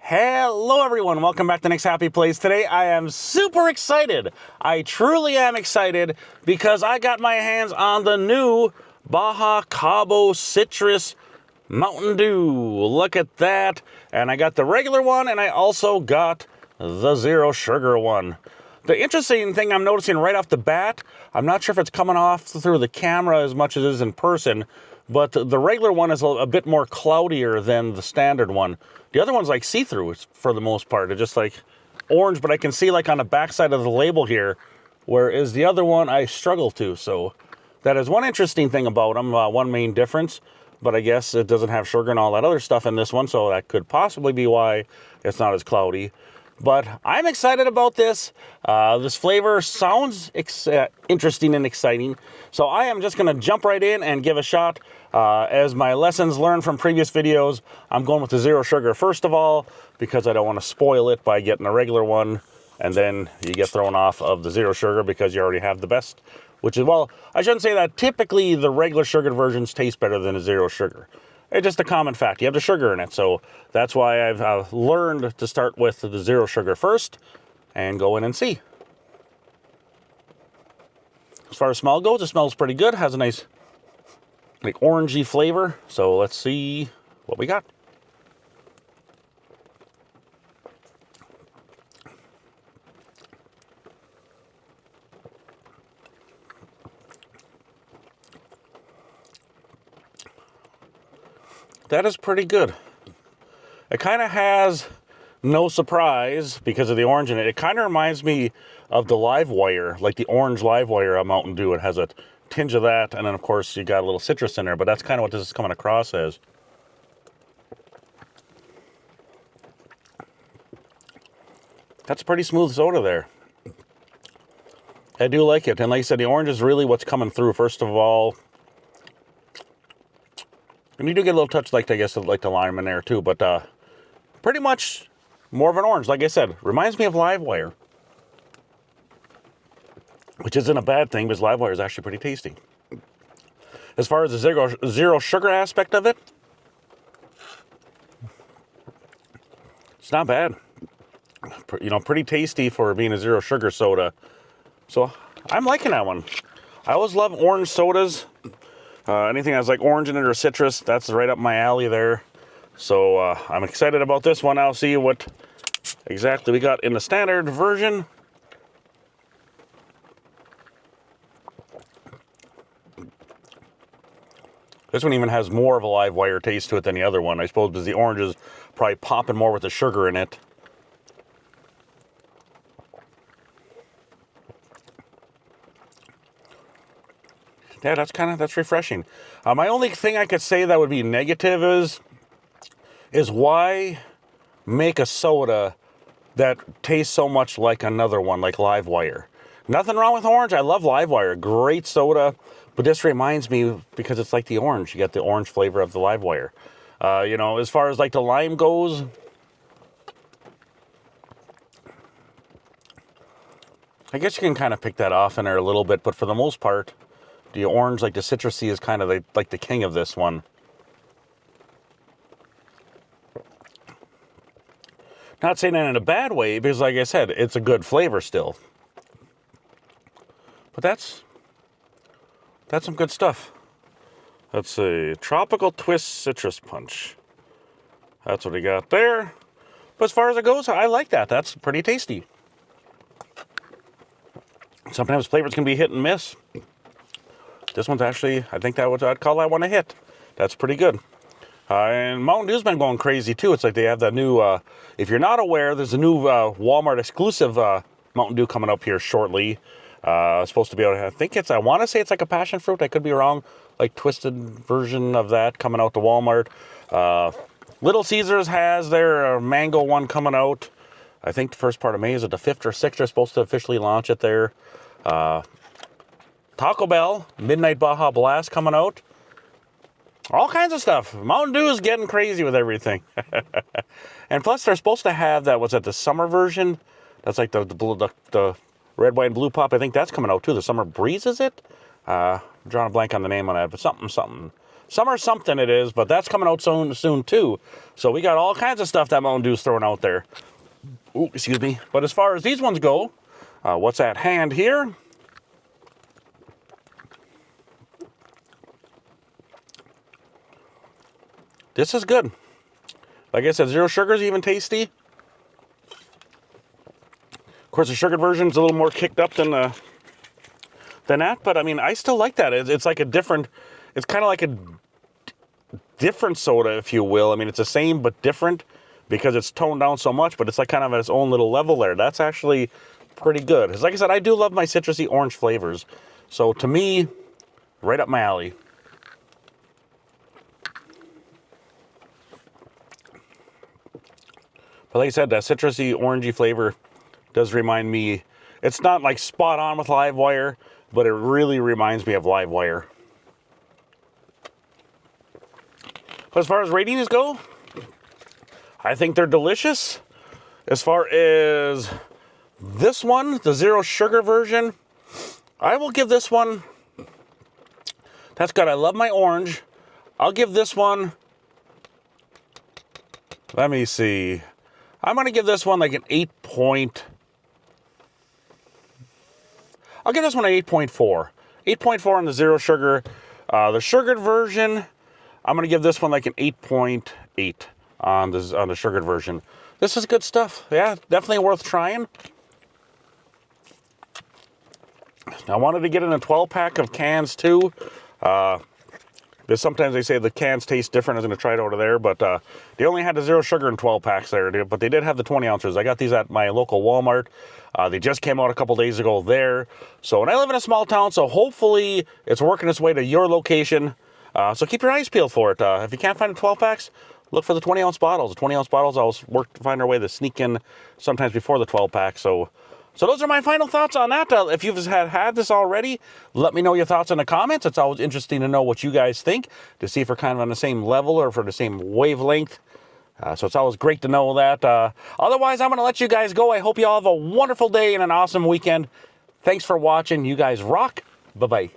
Hello everyone, welcome back to Nick's Happy Place. Today I am super excited. I truly am excited because I got my hands on the new Baja Cabo Citrus Mountain Dew. Look at that. And I got the regular one and I also got the zero sugar one. The interesting thing I'm noticing right off the bat, I'm not sure if it's coming off through the camera as much as it is in person, but the regular one is a bit more cloudier than the standard one. The other one's like see-through for the most part. It's just like orange, but I can see like on the backside of the label here, whereas the other one I struggle to. So that is one interesting thing about them, one main difference. But I guess it doesn't have sugar and all that other stuff in this one, so that could possibly be why it's not as cloudy. But I'm excited about this. This flavor sounds interesting and exciting. So I am just going to jump right in and give a shot. As my lessons learned from previous videos, I'm going with the zero sugar first of all, because I don't want to spoil it by getting a regular one. And then you get thrown off of the zero sugar because you already have the best. Which is, well, I shouldn't say that. Typically, the regular sugared versions taste better than a zero sugar. It's just a common fact. You have the sugar in it, so that's why I've learned to start with the zero sugar first and go in and see. As far as smell goes, it smells pretty good. Has a nice, like, orangey flavor. So let's see what we got. That is pretty good. It kind of has no surprise because of the orange in it. It kind of reminds me of the live wire, like the orange live wire of Mountain Dew. It has a tinge of that, and then of course you got a little citrus in there, but that's kind of what this is coming across as. That's a pretty smooth soda there. I do like it, and like I said, the orange is really what's coming through. First of all, and you do get a little touch, like I guess, like the lime in there too, but pretty much more of an orange. Like I said, reminds me of live wire, which isn't a bad thing because live wire is actually pretty tasty. As far as the zero sugar aspect of it, it's not bad. You know, pretty tasty for being a zero sugar soda. So I'm liking that one. I always love orange sodas. Anything that's like orange in it or citrus, that's right up my alley there. So I'm excited about this one. I'll see what exactly we got in the standard version. This one even has more of a live wire taste to it than the other one, I suppose, because the orange is probably popping more with the sugar in it. Yeah, that's refreshing. My only thing I could say that would be negative is why make a soda that tastes so much like another one, like live wire? Nothing wrong with orange. I love live wire. Great soda. But this reminds me, because it's like the orange. You get the orange flavor of the live wire. You know, as far as like the lime goes, I guess you can kind of pick that off in there a little bit. But for the most part, the orange, like the citrusy, is kind of like the king of this one. Not saying that in a bad way, because like I said, it's a good flavor still. But that's some good stuff. Let's see. Tropical Twist Citrus Punch. That's what we got there. But as far as it goes, I like that. That's pretty tasty. Sometimes flavors can be hit and miss. This one's actually, I think I'd call that one a hit. That's pretty good. And Mountain Dew's been going crazy too. It's like they have that new, if you're not aware, there's a new Walmart exclusive Mountain Dew coming up here shortly. It's supposed to be able to, I want to say it's like a passion fruit. I could be wrong. Like twisted version of that coming out to Walmart. Little Caesars has their mango one coming out. I think the first part of May, is it the 5th or 6th? They're supposed to officially launch it there. Taco Bell, Midnight Baja Blast coming out. All kinds of stuff. Mountain Dew is getting crazy with everything. And plus, they're supposed to have that, the summer version? That's like the red, white, and blue pop. I think that's coming out too. The Summer Breeze, is it? I'm drawing a blank on the name on that, but something. Summer something it is, but that's coming out soon too. So we got all kinds of stuff that Mountain Dew's throwing out there. Ooh, excuse me. But as far as these ones go, what's at hand here? This is good. Like I said, zero sugar is even tasty. Of course, the sugared version is a little more kicked up than that, but I mean, I still like that. It's like a different, it's kind of like a different soda, if you will. I mean, it's the same but different because it's toned down so much, but it's like kind of at its own little level there. That's actually pretty good. Because like I said, I do love my citrusy orange flavors. So to me, right up my alley. But like I said, that citrusy, orangey flavor does remind me, it's not like spot on with live wire, but it really reminds me of live wire. But as far as ratings go, I think they're delicious. As far as this one, the zero sugar version, I will give this one, that's good. I love my orange. I'll give this one, let me see. I'm going to give this one like an 8 point. I'll give this one an 8.4. 8.4 on the zero sugar. The sugared version, I'm going to give this one like an 8.8 on the sugared version. This is good stuff. Yeah, definitely worth trying. I wanted to get in a 12-pack of cans too. Because sometimes they say the cans taste different. I was going to try it over there, but they only had the zero sugar in 12 packs there, but they did have the 20 ounces. I got these at my local Walmart. They just came out a couple days ago there. So, and I live in a small town, so hopefully it's working its way to your location. So keep your eyes peeled for it. If you can't find the 12 packs, look for the 20-ounce bottles. The 20-ounce bottles always work to find our way to sneak in sometimes before the 12 pack. So those are my final thoughts on that. If you've had this already, let me know your thoughts in the comments. It's always interesting to know what you guys think, to see if we're kind of on the same level or for the same wavelength. So it's always great to know that. Otherwise, I'm going to let you guys go. I hope you all have a wonderful day and an awesome weekend. Thanks for watching. You guys rock. Bye-bye.